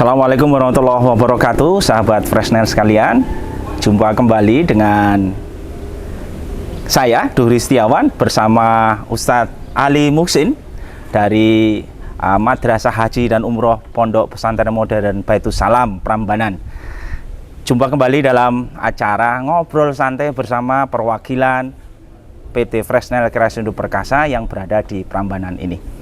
Assalamualaikum warahmatullahi wabarakatuh, sahabat Freshnel sekalian. Jumpa kembali dengan saya, Duhri Setiawan, bersama Ustadz Ali Muhsin dari Madrasah Haji dan Umroh Pondok Pesantren Modern Baitus Salam, Prambanan. Jumpa kembali dalam acara Ngobrol Santai bersama perwakilan PT Freshnel Kreasi Hidup Perkasa yang berada di Prambanan ini.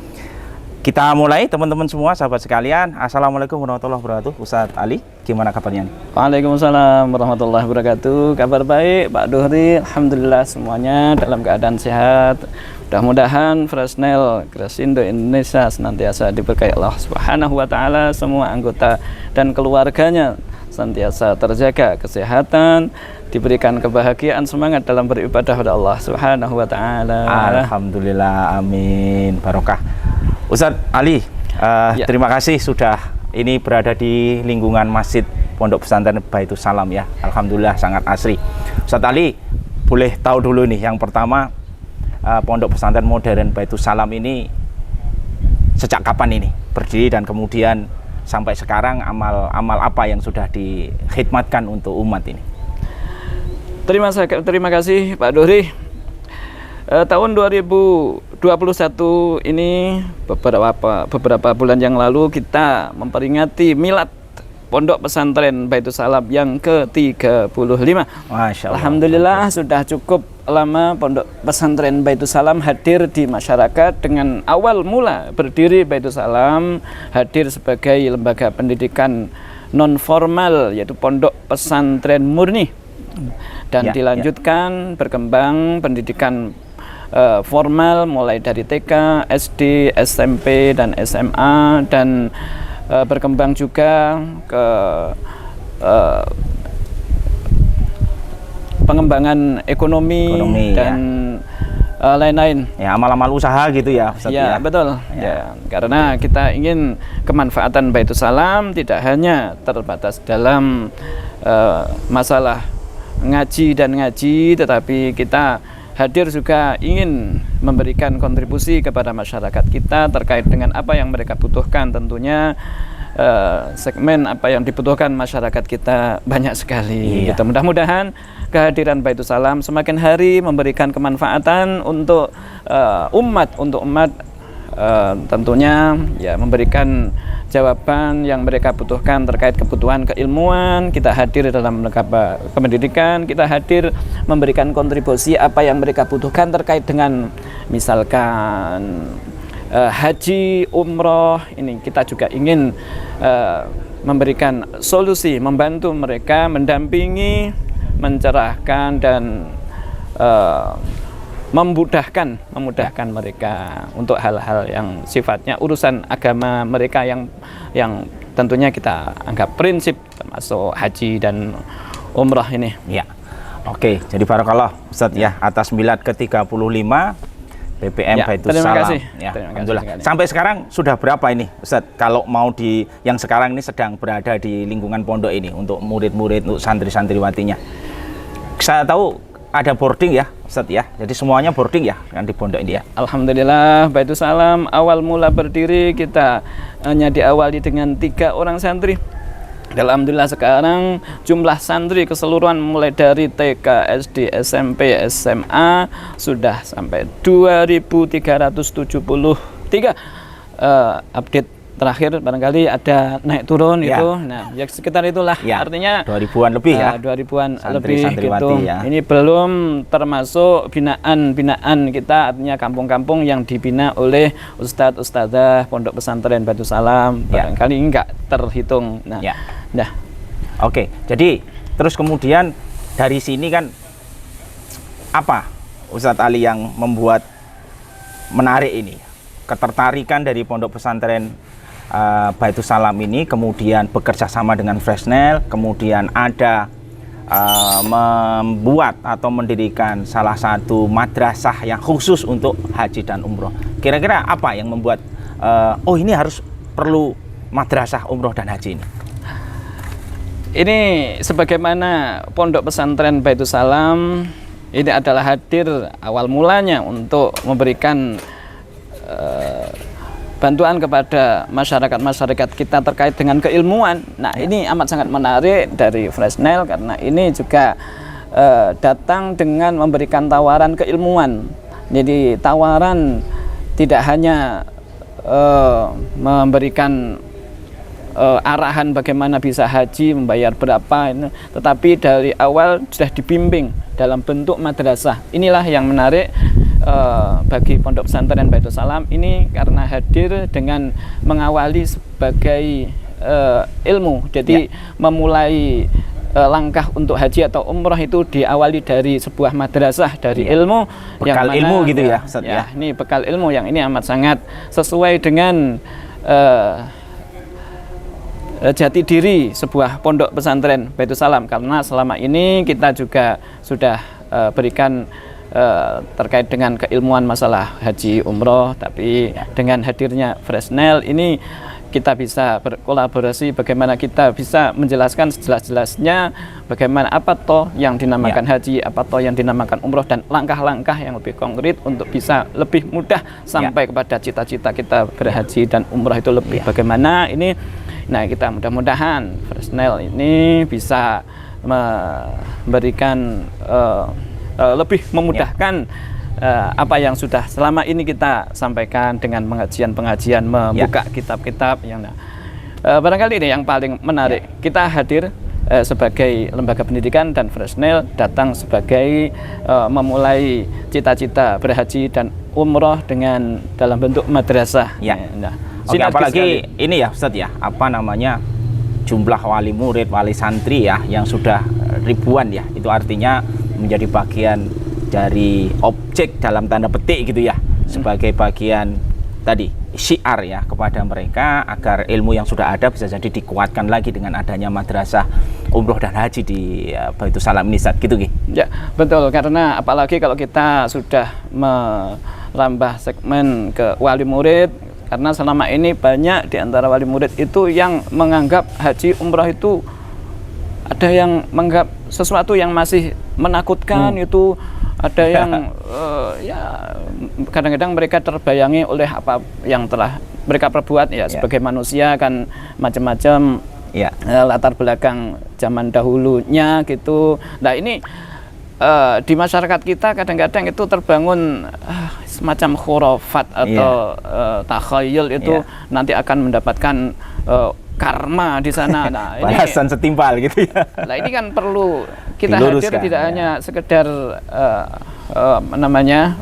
Kita mulai, teman-teman semua, sahabat sekalian. Assalamualaikum warahmatullahi wabarakatuh. Ustadz Ali, gimana kabarnya? Waalaikumsalam warahmatullahi wabarakatuh. Kabar baik, Pak Duhri. Alhamdulillah semuanya dalam keadaan sehat. Mudah-mudahan Freshnel Kreasi Hidup Indonesia senantiasa diberkahi Allah Subhanahu wa Ta'ala. Semua anggota dan keluarganya senantiasa terjaga kesehatan, diberikan kebahagiaan, semangat dalam beribadah kepada Allah Subhanahu wa Ta'ala. Alhamdulillah, amin, barokah. Ustadz Ali, terima kasih sudah ini berada di lingkungan Masjid Pondok Pesantren Baitus Salam ya. Alhamdulillah sangat asri. Ustadz Ali, boleh tahu dulu nih, yang pertama, Pondok Pesantren Modern Baitus Salam ini sejak kapan ini berdiri, dan kemudian sampai sekarang amal apa yang sudah dikhidmatkan untuk umat ini? Terima kasih Pak Duhri. Tahun 2021 ini beberapa bulan yang lalu kita memperingati milad Pondok Pesantren Baitus Salam yang ke-35. Masya Allah. Alhamdulillah sudah cukup lama Pondok Pesantren Baitus Salam hadir di masyarakat. Dengan awal mula berdiri Baitus Salam hadir sebagai lembaga pendidikan non formal, yaitu pondok pesantren murni, dan dilanjutkan berkembang pendidikan formal mulai dari TK, SD, SMP, dan SMA, dan berkembang juga ke pengembangan ekonomi dan lain-lain. Ya, amal-amal usaha gitu ya, Ustaz, ya. Betul. Ya, karena kita ingin kemanfaatan Baitus Salam tidak hanya terbatas dalam masalah ngaji, tetapi kita hadir juga ingin memberikan kontribusi kepada masyarakat kita terkait dengan apa yang mereka butuhkan. Tentunya segmen apa yang dibutuhkan masyarakat kita banyak sekali. Gitu. Mudah-mudahan kehadiran Baitus Salam semakin hari memberikan kemanfaatan untuk umat, tentunya ya memberikan jawaban yang mereka butuhkan terkait kebutuhan keilmuan. Kita hadir dalam lembaga pendidikan, kita hadir memberikan kontribusi apa yang mereka butuhkan terkait dengan misalkan haji, umroh. Ini kita juga ingin memberikan solusi, membantu mereka, mendampingi, mencerahkan, dan memudahkan mereka untuk hal-hal yang sifatnya urusan agama mereka yang tentunya kita anggap prinsip, termasuk haji dan umrah ini. Ya, oke. Jadi barakallah Ustadz ya atas milad ke-35 BPM Baitus Salam. Ya, alhamdulillah. Sampai sekarang sudah berapa ini Ustadz? Kalau mau yang sekarang ini sedang berada di lingkungan pondok ini untuk murid-murid, untuk santri-santriwatinya. Saya tahu ada boarding ya Ustadz ya, jadi semuanya boarding ya kan di pondok ini ya. Alhamdulillah Baitus Salam awal mula berdiri kita hanya diawali dengan 3 orang santri. Alhamdulillah sekarang jumlah santri keseluruhan mulai dari TK, SD, SMP, SMA sudah sampai 2373. Update terakhir barangkali ada naik turun itu. Nah, ya sekitar itulah. Artinya 2000-an lebih ya. 2000-an lebih gitu. Ya. Ini belum termasuk binaan kita, artinya kampung-kampung yang dibina oleh ustadz ustadzah Pondok Pesantren Baitus Salam. Barangkali enggak terhitung. Nah. Oke. Jadi terus kemudian dari sini kan apa Ustadz Ali yang membuat menarik ini? Ketertarikan dari Pondok Pesantren Baitus Salam ini kemudian bekerja sama dengan Freshnel, kemudian ada membuat atau mendirikan salah satu madrasah yang khusus untuk haji dan umroh. Kira-kira apa yang membuat ini harus perlu madrasah umroh dan haji ini? Ini sebagaimana Pondok Pesantren Baitus Salam ini adalah hadir awal mulanya untuk memberikan bantuan kepada masyarakat kita terkait dengan keilmuan. Nah, ini amat sangat menarik dari Fresnel karena ini juga datang dengan memberikan tawaran keilmuan. Jadi tawaran tidak hanya memberikan arahan bagaimana bisa haji, membayar berapa, tetapi dari awal sudah dibimbing dalam bentuk madrasah. Inilah yang menarik bagi Pondok Pesantren Baitul Salam ini karena hadir dengan mengawali sebagai ilmu. Jadi memulai langkah untuk haji atau umroh itu diawali dari sebuah madrasah, dari ilmu bekal yang mana, ilmu gitu ya, Ustaz, ini bekal ilmu yang ini amat sangat sesuai dengan jati diri sebuah pondok pesantren Baitul Salam, karena selama ini kita juga sudah berikan terkait dengan keilmuan masalah haji umroh, tapi dengan hadirnya Fresnel ini kita bisa berkolaborasi bagaimana kita bisa menjelaskan sejelas-jelasnya bagaimana apa toh yang dinamakan haji, apa toh yang dinamakan umroh, dan langkah-langkah yang lebih konkret untuk bisa lebih mudah sampai kepada cita-cita kita berhaji dan umroh itu lebih bagaimana ini. Nah, kita mudah-mudahan Fresnel ini bisa memberikan lebih memudahkan apa yang sudah selama ini kita sampaikan dengan pengajian-pengajian, membuka kitab-kitab yang barangkali ini yang paling menarik. Kita hadir sebagai lembaga pendidikan dan Fresnel datang sebagai memulai cita-cita berhaji dan umroh dengan dalam bentuk madrasah. Oke, apalagi ini ya Ustadz ya, apa namanya, jumlah wali murid, wali santri ya yang sudah ribuan ya, itu artinya menjadi bagian dari objek dalam tanda petik gitu ya, sebagai bagian tadi syiar ya kepada mereka agar ilmu yang sudah ada bisa jadi dikuatkan lagi dengan adanya madrasah umroh dan haji di Baitul Salam ini, Ustadz, gitu. Ya, betul, karena apalagi kalau kita sudah merambah segmen ke wali murid, karena selama ini banyak di antara wali murid itu yang menganggap haji umroh itu ada yang menganggap sesuatu yang masih menakutkan, itu ada yang ya kadang-kadang mereka terbayangi oleh apa yang telah mereka perbuat ya, sebagai manusia kan macam-macam latar belakang zaman dahulunya gitu. Nah, ini di masyarakat kita kadang-kadang itu terbangun semacam khurafat atau takhayul itu nanti akan mendapatkan karma di sana. Nah, balasan setimpal gitu ya. Nah, ini kan perlu kita hadir tidak hanya sekedar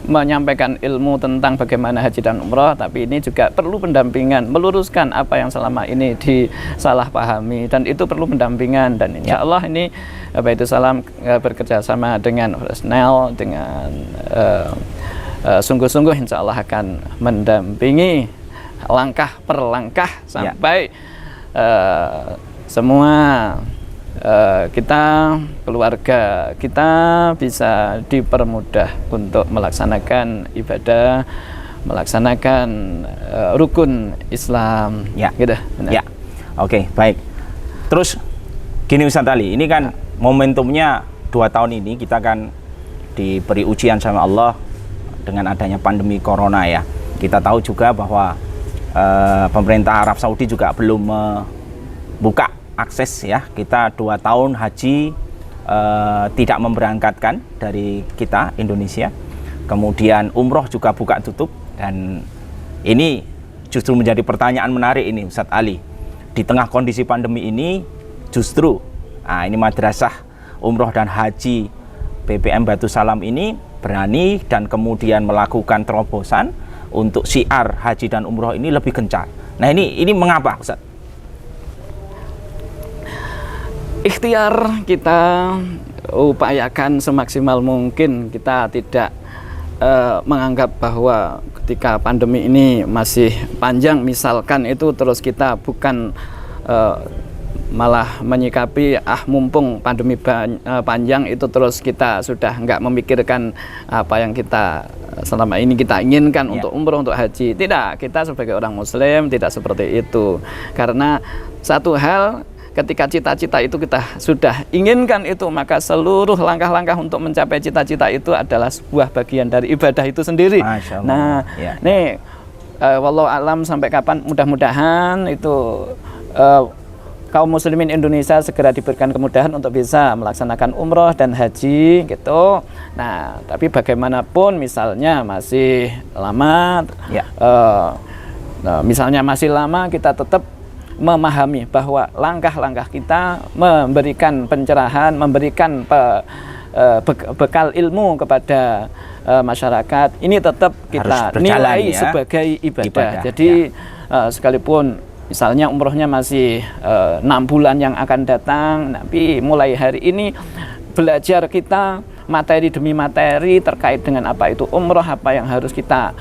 menyampaikan ilmu tentang bagaimana haji dan umroh, tapi ini juga perlu pendampingan, meluruskan apa yang selama ini disalahpahami, dan itu perlu pendampingan. Dan insya Allah ini Baitul Salam bekerja sama dengan Fresnel dengan sungguh-sungguh insya Allah akan mendampingi langkah per langkah sampai semua kita, keluarga kita bisa dipermudah untuk melaksanakan ibadah, melaksanakan rukun Islam. Gitu. Oke, baik. Terus gini Ustadz Ali, ini kan momentumnya 2 tahun ini kita kan diberi ujian sama Allah dengan adanya pandemi corona ya. Kita tahu juga bahwa pemerintah Arab Saudi juga belum membuka akses ya, kita 2 tahun haji tidak memberangkatkan dari kita Indonesia, kemudian umroh juga buka tutup, dan ini justru menjadi pertanyaan menarik ini Ustadz Ali, di tengah kondisi pandemi ini justru ini madrasah umroh dan haji BPM Baitul Salam ini berani dan kemudian melakukan terobosan untuk syiar haji dan umroh ini lebih gencar. Nah, ini mengapa Ustadz? Ikhtiar kita upayakan semaksimal mungkin. Kita tidak menganggap bahwa ketika pandemi ini masih panjang misalkan itu terus kita bukan malah menyikapi mumpung pandemi panjang itu terus kita sudah nggak memikirkan apa yang kita selama ini kita inginkan untuk umroh, untuk haji. Tidak, kita sebagai orang muslim tidak seperti itu, karena satu hal, ketika cita-cita itu kita sudah inginkan itu, maka seluruh langkah-langkah untuk mencapai cita-cita itu adalah sebuah bagian dari ibadah itu sendiri. Masya Allah. Nah, nih wallahu alam sampai kapan, mudah-mudahan itu kaum muslimin Indonesia segera diberikan kemudahan untuk bisa melaksanakan umroh dan haji gitu. Nah, tapi bagaimanapun misalnya masih lama, misalnya masih lama, kita tetap memahami bahwa langkah-langkah kita memberikan pencerahan, memberikan bekal ilmu kepada masyarakat ini tetap kita nilai sebagai ibadah. Jadi sekalipun misalnya umrohnya masih 6 bulan yang akan datang, tapi mulai hari ini belajar kita materi demi materi terkait dengan apa itu umroh, apa yang harus kita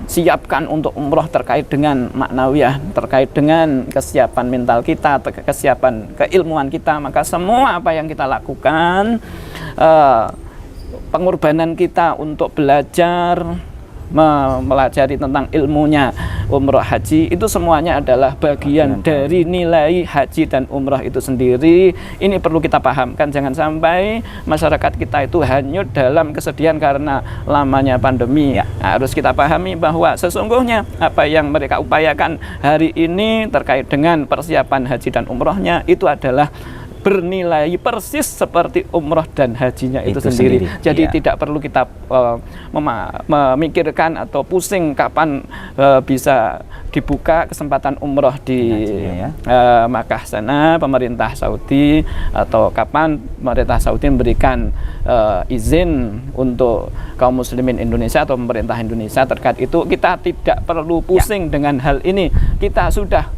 siapkan untuk umroh terkait dengan maknawiyah, terkait dengan kesiapan mental kita, kesiapan keilmuan kita. Maka semua apa yang kita lakukan, pengorbanan kita untuk belajar, mempelajari tentang ilmunya umroh haji, itu semuanya adalah bagian dari nilai haji dan umroh itu sendiri. Ini perlu kita pahamkan, jangan sampai masyarakat kita itu hanyut dalam kesedihan karena lamanya pandemi. Harus kita pahami bahwa sesungguhnya apa yang mereka upayakan hari ini terkait dengan persiapan haji dan umrohnya itu adalah bernilai persis seperti umroh dan hajinya itu sendiri. Jadi tidak perlu kita memikirkan atau pusing kapan bisa dibuka kesempatan umroh di Makkah sana, pemerintah Saudi, atau kapan pemerintah Saudi memberikan izin untuk kaum muslimin Indonesia atau pemerintah Indonesia terkait itu. Kita tidak perlu pusing dengan hal ini. Kita sudah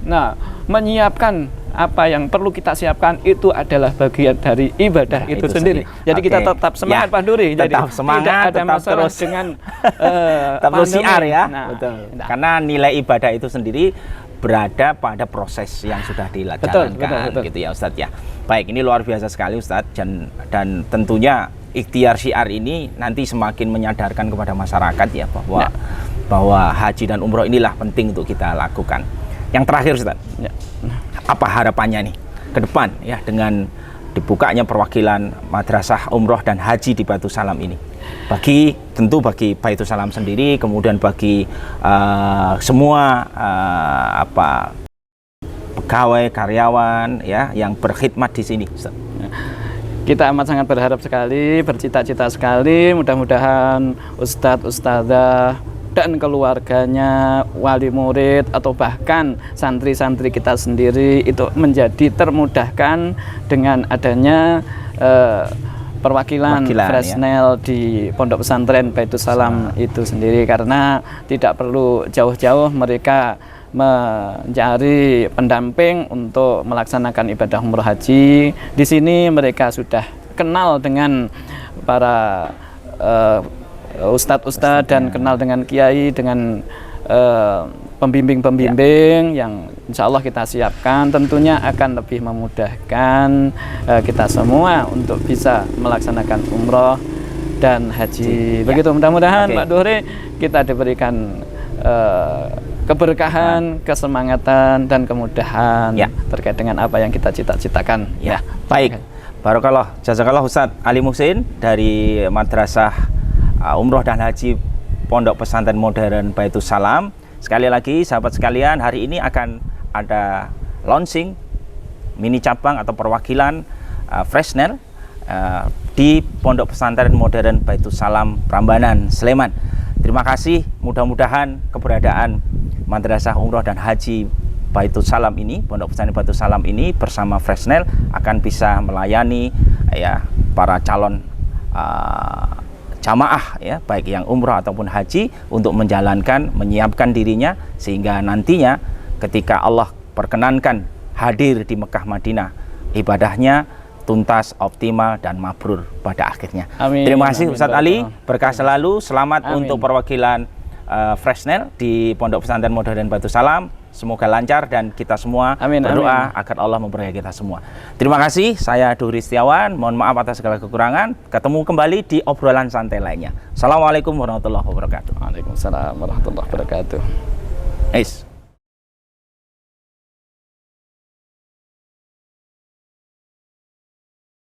menyiapkan apa yang perlu kita siapkan, itu adalah bagian dari ibadah itu sendiri. Jadi kita tetap semangat, Pak Duri. Tetap semangat, tidak ada tetap masalah terus dengan terus siar ya. Betul. Karena nilai ibadah itu sendiri berada pada proses yang sudah dijalankan, betul. Gitu ya Ustadz ya. Baik, ini luar biasa sekali Ustadz, dan tentunya ikhtiar syiar ini nanti semakin menyadarkan kepada masyarakat ya bahwa haji dan umroh inilah penting untuk kita lakukan. Yang terakhir Ustadz, apa harapannya nih ke depan ya dengan dibukanya perwakilan Madrasah Umroh dan Haji di Baitul Salam ini, tentu bagi Baitul Salam sendiri, kemudian bagi semua pegawai, karyawan ya yang berkhidmat di sini Ustaz. Kita amat sangat berharap sekali, bercita-cita sekali, mudah-mudahan Ustadz, Ustadzah dan keluarganya, wali murid, atau bahkan santri-santri kita sendiri itu menjadi termudahkan dengan adanya perwakilan Fresnel di Pondok Pesantren Baitul Salam itu sendiri, karena tidak perlu jauh-jauh mereka mencari pendamping untuk melaksanakan ibadah umroh haji. Di sini mereka sudah kenal dengan para ustadz-ustadz dan kenal dengan kiai, dengan pembimbing-pembimbing yang insya Allah kita siapkan, tentunya akan lebih memudahkan kita semua untuk bisa melaksanakan umroh dan haji. Begitu, mudah-mudahan Pak Duhri kita diberikan keberkahan, kesemangatan, dan kemudahan terkait dengan apa yang kita cita-citakan. Baik, Barakallah, jazakallah Ustadz Ali Muhsin dari Madrasah Umroh dan Haji Pondok Pesantren Modern Baitul Salam. Sekali lagi sahabat sekalian, hari ini akan ada launching mini cabang atau perwakilan Fresnel di Pondok Pesantren Modern Baitul Salam Prambanan, Sleman. Terima kasih, mudah-mudahan keberadaan Madrasah Umroh dan Haji Baitul Salam ini, Pondok Pesantren Baitul Salam ini bersama Fresnel akan bisa melayani para calon jamaah ya, baik yang umroh ataupun haji, untuk menyiapkan dirinya sehingga nantinya ketika Allah perkenankan hadir di Mekah Madinah, ibadahnya tuntas, optimal, dan mabrur pada akhirnya. Amin. Terima kasih Ustadz Ali, berkah selalu, selamat untuk perwakilan Fresnel di Pondok Pesantren Modern Baitul Salam. Semoga lancar dan kita semua berdoa agar Allah memberkahi kita semua. Terima kasih, saya Duhri Setiawan, mohon maaf atas segala kekurangan. Ketemu kembali di obrolan santai lainnya. Assalamualaikum warahmatullahi wabarakatuh. Waalaikumsalam warahmatullahi wabarakatuh.